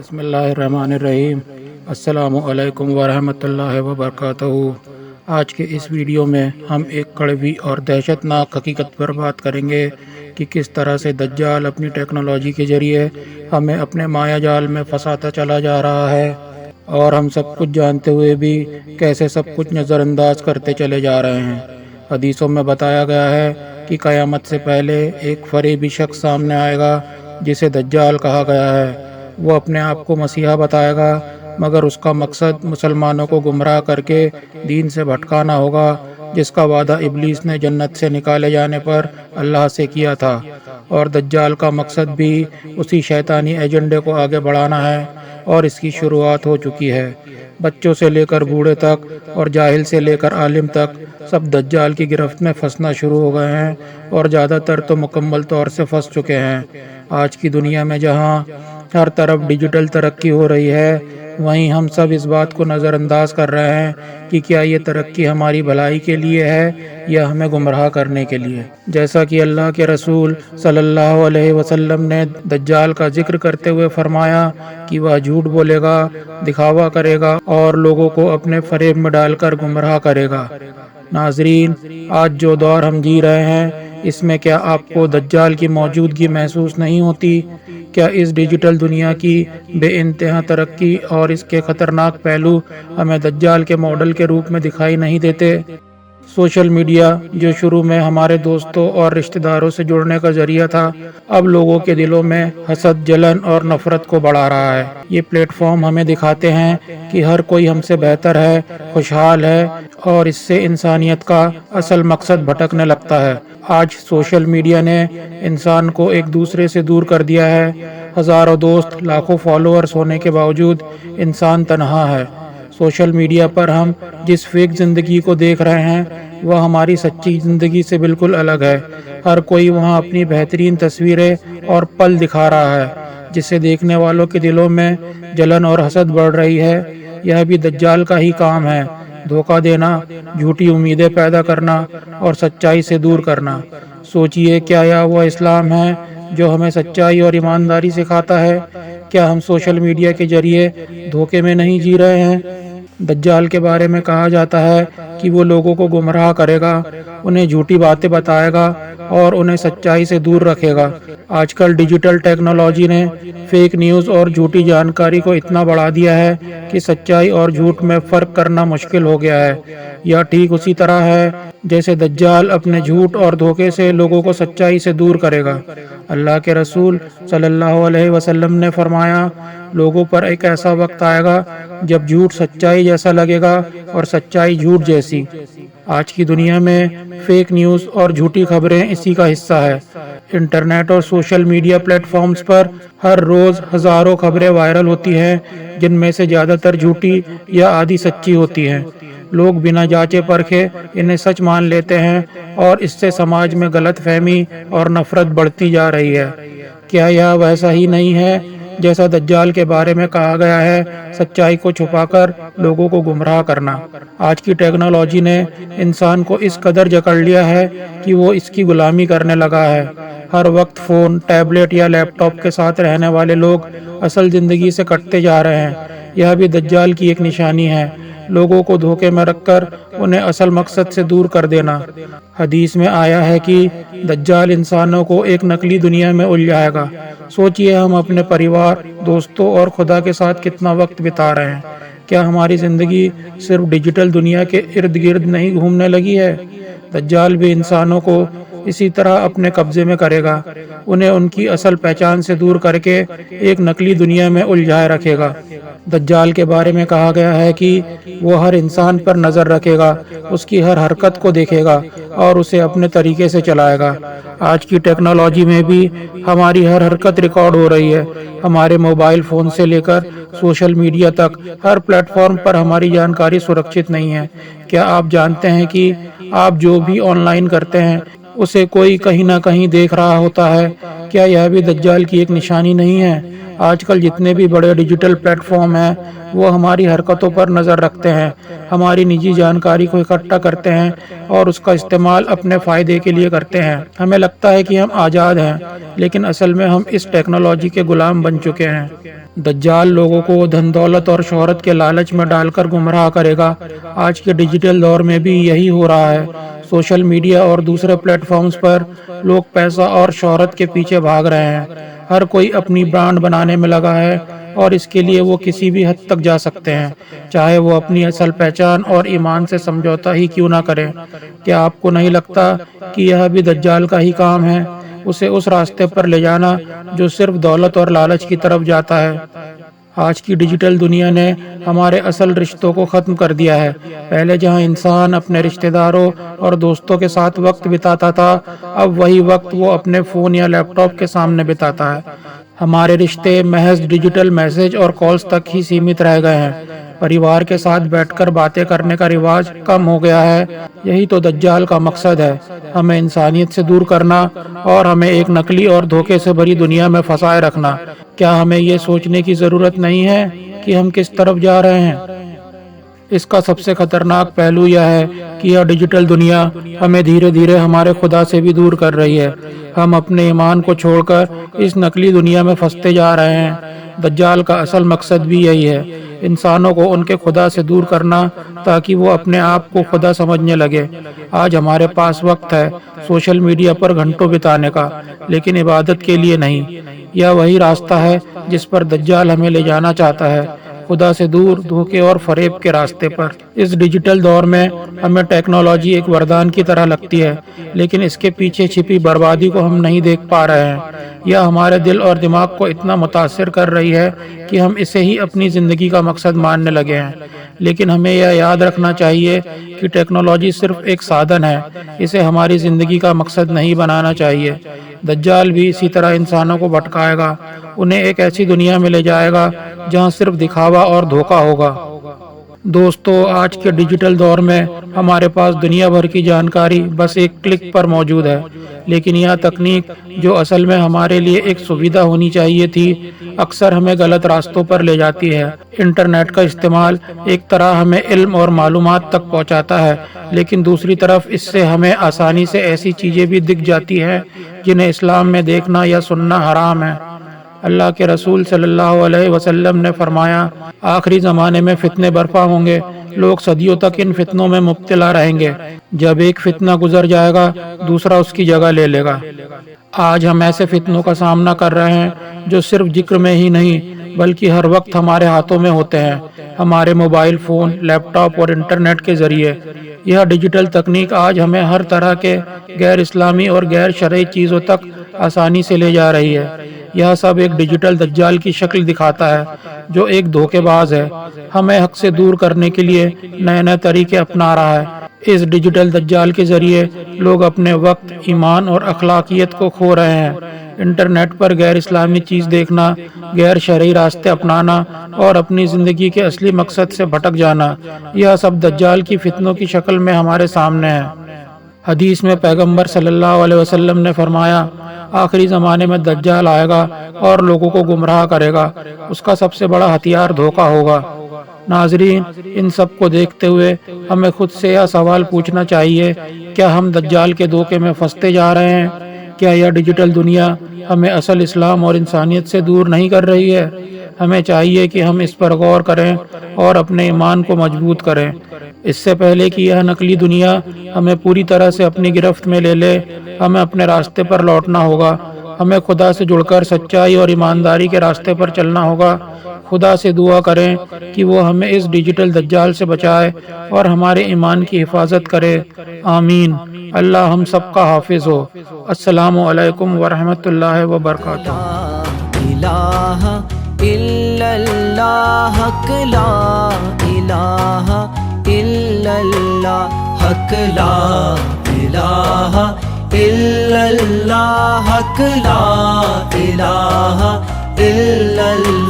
بسم اللہ الرحمن الرحیم۔ السلام علیکم ورحمۃ اللہ وبرکاتہ۔ آج کے اس ویڈیو میں ہم ایک کڑوی اور دہشت ناک حقیقت پر بات کریں گے کہ کس طرح سے دجال اپنی ٹیکنالوجی کے ذریعے ہمیں اپنے مایا جال میں پھنساتا چلا جا رہا ہے، اور ہم سب کچھ جانتے ہوئے بھی کیسے سب کچھ نظر انداز کرتے چلے جا رہے ہیں۔ حدیثوں میں بتایا گیا ہے کہ قیامت سے پہلے ایک فریبی شخص سامنے آئے گا جسے دجال کہا گیا ہے۔ وہ اپنے آپ کو مسیحا بتائے گا، مگر اس کا مقصد مسلمانوں کو گمراہ کر کے دین سے بھٹکانا ہوگا، جس کا وعدہ ابلیس نے جنت سے نکالے جانے پر اللہ سے کیا تھا۔ اور دجال کا مقصد بھی اسی شیطانی ایجنڈے کو آگے بڑھانا ہے، اور اس کی شروعات ہو چکی ہے۔ بچوں سے لے کر بوڑھے تک اور جاہل سے لے کر عالم تک سب دجال کی گرفت میں پھنسنا شروع ہو گئے ہیں، اور زیادہ تر تو مکمل طور سے پھنس چکے ہیں۔ آج کی دنیا میں جہاں ہر طرف ڈیجیٹل ترقی ہو رہی ہے، وہیں ہم سب اس بات کو نظر انداز کر رہے ہیں کہ کیا یہ ترقی ہماری بھلائی کے لیے ہے یا ہمیں گمراہ کرنے کے لیے۔ جیسا کہ اللہ کے رسول صلی اللہ علیہ وسلم نے دجال کا ذکر کرتے ہوئے فرمایا کہ وہ جھوٹ بولے گا، دکھاوا کرے گا اور لوگوں کو اپنے فریب میں ڈال کر گمراہ کرے گا۔ ناظرین، آج جو دور ہم جی رہے ہیں، اس میں کیا آپ کو دجال کی موجودگی محسوس نہیں ہوتی؟ کیا اس ڈیجیٹل دنیا کی بے انتہا ترقی اور اس کے خطرناک پہلو ہمیں دجال کے ماڈل کے روپ میں دکھائی نہیں دیتے؟ سوشل میڈیا، جو شروع میں ہمارے دوستوں اور رشتہ داروں سے جڑنے کا ذریعہ تھا، اب لوگوں کے دلوں میں حسد، جلن اور نفرت کو بڑھا رہا ہے۔ یہ پلیٹ فارم ہمیں دکھاتے ہیں کہ ہر کوئی ہم سے بہتر ہے، خوشحال ہے، اور اس سے انسانیت کا اصل مقصد بھٹکنے لگتا ہے۔ آج سوشل میڈیا نے انسان کو ایک دوسرے سے دور کر دیا ہے۔ ہزاروں دوست، لاکھوں فالوورز ہونے کے باوجود انسان تنہا ہے۔ سوشل میڈیا پر ہم جس فیک زندگی کو دیکھ رہے ہیں، وہ ہماری سچی زندگی سے بالکل الگ ہے۔ ہر کوئی وہاں اپنی بہترین تصویریں اور پل دکھا رہا ہے، جسے دیکھنے والوں کے دلوں میں جلن اور حسد بڑھ رہی ہے۔ یہ بھی دجال کا ہی کام ہے، دھوکہ دینا، جھوٹی امیدیں پیدا کرنا اور سچائی سے دور کرنا۔ سوچئے، کیا یہ وہ اسلام ہے جو ہمیں سچائی اور ایمانداری سکھاتا ہے؟ کیا ہم سوشل میڈیا کے ذریعے دھوکے میں نہیں جی رہے ہیں؟ دجال کے بارے میں کہا جاتا ہے کہ وہ لوگوں کو گمراہ کرے گا، انہیں جھوٹی باتیں بتائے گا اور انہیں سچائی سے دور رکھے گا۔ آج کل ڈیجیٹل ٹیکنالوجی نے فیک نیوز اور جھوٹی جانکاری کو اتنا بڑھا دیا ہے کہ سچائی اور جھوٹ میں فرق کرنا مشکل ہو گیا ہے۔ یہ ٹھیک اسی طرح ہے جیسے دجال اپنے جھوٹ اور دھوکے سے لوگوں کو سچائی سے دور کرے گا۔ اللہ کے رسول صلی اللہ علیہ وسلم نے فرمایا، لوگوں پر ایک ایسا وقت آئے گا جب جھوٹ سچائی جیسا لگے گا اور سچائی جھوٹ جیسی۔ آج کی دنیا میں فیک نیوز اور جھوٹی خبریں اسی کا حصہ ہے۔ انٹرنیٹ اور سوشل میڈیا پلیٹ فارمز پر ہر روز ہزاروں خبریں وائرل ہوتی ہیں، جن میں سے زیادہ تر جھوٹی یا آدھی سچی ہوتی ہیں۔ لوگ بنا جانچے پرکھے انہیں سچ مان لیتے ہیں، اور اس سے سماج میں غلط فہمی اور نفرت بڑھتی جا رہی ہے۔ کیا یہ ویسا ہی نہیں ہے جیسا دجال کے بارے میں کہا گیا ہے، سچائی کو چھپا کر لوگوں کو گمراہ کرنا؟ آج کی ٹیکنالوجی نے انسان کو اس قدر جکڑ لیا ہے کہ وہ اس کی غلامی کرنے لگا ہے۔ ہر وقت فون، ٹیبلٹ یا لیپ ٹاپ کے ساتھ رہنے والے لوگ اصل زندگی سے کٹتے جا رہے ہیں۔ یہ بھی دجال کی ایک نشانی ہے، لوگوں کو دھوکے میں رکھ کر انہیں اصل مقصد سے دور کر دینا۔ حدیث میں آیا ہے کہ دجال انسانوں کو ایک نقلی دنیا میں الجھائے گا۔ سوچئے، ہم اپنے پریوار، دوستوں اور خدا کے ساتھ کتنا وقت بتا رہے ہیں؟ کیا ہماری زندگی صرف ڈیجیٹل دنیا کے ارد گرد نہیں گھومنے لگی ہے؟ دجال بھی انسانوں کو اسی طرح اپنے قبضے میں کرے گا، انہیں ان کی اصل پہچان سے دور کر کے ایک نقلی دنیا میں الجھائے رکھے گا۔ دجال کے بارے میں کہا گیا ہے کہ وہ ہر انسان پر نظر رکھے گا، اس کی ہر حرکت کو دیکھے گا اور اسے اپنے طریقے سے چلائے گا۔ آج کی ٹیکنالوجی میں بھی ہماری ہر حرکت ریکارڈ ہو رہی ہے۔ ہمارے موبائل فون سے لے کر سوشل میڈیا تک ہر پلیٹ فارم پر ہماری جانکاری سرکشت نہیں ہے۔ کیا آپ جانتے ہیں کہ آپ جو بھی آن لائن کرتے ہیں، اسے کوئی کہیں نہ کہیں دیکھ رہا ہوتا ہے؟ کیا یہ بھی دجال کی ایک نشانی نہیں ہے؟ آج کل جتنے بھی بڑے ڈیجیٹل پلیٹ فارم ہیں، وہ ہماری حرکتوں پر نظر رکھتے ہیں، ہماری نجی جانکاری کو اکٹھا کرتے ہیں اور اس کا استعمال اپنے فائدے کے لیے کرتے ہیں۔ ہمیں لگتا ہے کہ ہم آزاد ہیں، لیکن اصل میں ہم اس ٹیکنالوجی کے غلام بن چکے ہیں۔ دجال لوگوں کو دھن دولت اور شہرت کے لالچ میں ڈال کر گمراہ کرے گا۔ آج کے ڈیجیٹل دور میں بھی یہی ہو رہا ہے۔ سوشل میڈیا اور دوسرے پلیٹ فارمز پر لوگ پیسہ اور شہرت کے پیچھے بھاگ رہے ہیں۔ ہر کوئی اپنی برانڈ بنانے میں لگا ہے اور اس کے لیے وہ کسی بھی حد تک جا سکتے ہیں، چاہے وہ اپنی اصل پہچان اور ایمان سے سمجھوتا ہی کیوں نہ کریں۔ کیا آپ کو نہیں لگتا کہ یہ بھی دجال کا ہی کام ہے، اسے اس راستے پر لے جانا جو صرف دولت اور لالچ کی طرف جاتا ہے؟ آج کی ڈیجیٹل دنیا نے ہمارے اصل رشتوں کو ختم کر دیا ہے۔ پہلے جہاں انسان اپنے رشتہ داروں اور دوستوں کے ساتھ وقت بتاتا تھا، اب وہی وقت وہ اپنے فون یا لیپ ٹاپ کے سامنے بتاتا ہے۔ ہمارے رشتے محض ڈیجیٹل میسج اور کالز تک ہی سیمت رہ گئے ہیں۔ پریوار کے ساتھ بیٹھ کر باتیں کرنے کا رواج کم ہو گیا ہے۔ یہی تو دجال کا مقصد ہے، ہمیں انسانیت سے دور کرنا اور ہمیں ایک نقلی اور دھوکے سے بھری دنیا میں پھنسائے رکھنا۔ کیا ہمیں یہ سوچنے کی ضرورت نہیں ہے کہ ہم کس طرف جا رہے ہیں؟ اس کا سب سے خطرناک پہلو یہ ہے کہ یہ ڈیجیٹل دنیا ہمیں دھیرے دھیرے ہمارے خدا سے بھی دور کر رہی ہے۔ ہم اپنے ایمان کو چھوڑ کر اس نقلی دنیا میں پھنستے جا رہے ہیں۔ دجال کا اصل مقصد بھی یہی ہے، انسانوں کو ان کے خدا سے دور کرنا تاکہ وہ اپنے آپ کو خدا سمجھنے لگے۔ آج ہمارے پاس وقت ہے سوشل میڈیا پر گھنٹوں بتانے کا، لیکن عبادت کے لیے نہیں۔ یہ وہی راستہ ہے جس پر دجال ہمیں لے جانا چاہتا ہے، خدا سے دور، دھوکے اور فریب کے راستے پر۔ اس ڈیجیٹل دور میں ہمیں ٹیکنالوجی ایک وردان کی طرح لگتی ہے، لیکن اس کے پیچھے چھپی بربادی کو ہم نہیں دیکھ پا رہے ہیں۔ یہ ہمارے دل اور دماغ کو اتنا متاثر کر رہی ہے کہ ہم اسے ہی اپنی زندگی کا مقصد ماننے لگے ہیں۔ لیکن ہمیں یہ یاد رکھنا چاہیے کہ ٹیکنالوجی صرف ایک سادھن ہے، اسے ہماری زندگی کا مقصد نہیں بنانا چاہیے۔ دجال بھی اسی طرح انسانوں کو بھٹکائے گا، انہیں ایک ایسی دنیا میں لے جائے گا جہاں صرف دکھاوا اور دھوکہ ہوگا۔ دوستو، آج کے ڈیجیٹل دور میں ہمارے پاس دنیا بھر کی جانکاری بس ایک کلک پر موجود ہے، لیکن یہ تکنیک جو اصل میں ہمارے لیے ایک سویدھا ہونی چاہیے تھی، اکثر ہمیں غلط راستوں پر لے جاتی ہے۔ انٹرنیٹ کا استعمال ایک طرح ہمیں علم اور معلومات تک پہنچاتا ہے، لیکن دوسری طرف اس سے ہمیں آسانی سے ایسی چیزیں بھی دکھ جاتی ہیں جنہیں اسلام میں دیکھنا یا سننا حرام ہے۔ اللہ کے رسول صلی اللہ علیہ وسلم نے فرمایا، آخری زمانے میں فتنے برپا ہوں گے، لوگ صدیوں تک ان فتنوں میں مبتلا رہیں گے۔ جب ایک فتنہ گزر جائے گا، دوسرا اس کی جگہ لے لے گا۔ آج ہم ایسے فتنوں کا سامنا کر رہے ہیں جو صرف ذکر میں ہی نہیں بلکہ ہر وقت ہمارے ہاتھوں میں ہوتے ہیں، ہمارے موبائل فون، لیپ ٹاپ اور انٹرنیٹ کے ذریعے۔ یہ ڈیجیٹل تکنیک آج ہمیں ہر طرح کے غیر اسلامی اور غیر شرعی چیزوں تک آسانی سے لے جا رہی ہے۔ یہ سب ایک ڈیجیٹل دجال کی شکل دکھاتا ہے جو ایک دھوکے باز ہے، ہمیں حق سے دور کرنے کے لیے نئے نئے طریقے اپنا رہا ہے۔ اس ڈیجیٹل دجال کے ذریعے لوگ اپنے وقت، ایمان اور اخلاقیت کو کھو رہے ہیں۔ انٹرنیٹ پر غیر اسلامی چیز دیکھنا، غیر شرعی راستے اپنانا اور اپنی زندگی کے اصلی مقصد سے بھٹک جانا، یہ سب دجال کی فتنوں کی شکل میں ہمارے سامنے ہے۔ حدیث میں پیغمبر صلی اللہ علیہ وسلم نے فرمایا، آخری زمانے میں دجال آئے گا اور لوگوں کو گمراہ کرے گا، اس کا سب سے بڑا ہتھیار دھوکہ ہوگا۔ ناظرین، ان سب کو دیکھتے ہوئے ہمیں خود سے یہ سوال پوچھنا چاہیے، کیا ہم دجال کے دھوکے میں پھنستے جا رہے ہیں؟ کیا یہ ڈیجیٹل دنیا ہمیں اصل اسلام اور انسانیت سے دور نہیں کر رہی ہے؟ ہمیں چاہیے کہ ہم اس پر غور کریں اور اپنے ایمان کو مضبوط کریں، اس سے پہلے کہ یہ نقلی دنیا ہمیں پوری طرح سے اپنی گرفت میں لے لے۔ ہمیں اپنے راستے پر لوٹنا ہوگا، ہمیں خدا سے جڑ کر سچائی اور ایمانداری کے راستے پر چلنا ہوگا۔ خدا سے دعا کریں کہ وہ ہمیں اس ڈیجیٹل دجال سے بچائے اور ہمارے ایمان کی حفاظت کرے۔ آمین۔ اللہ ہم سب کا حافظ ہو۔ السلام علیکم ورحمۃ اللہ وبرکاتہ۔ الہ الا اللہ، حق لا الہ الا اللہ، حق لا الہ الا اللہ، حق لا الہ الا اللہ۔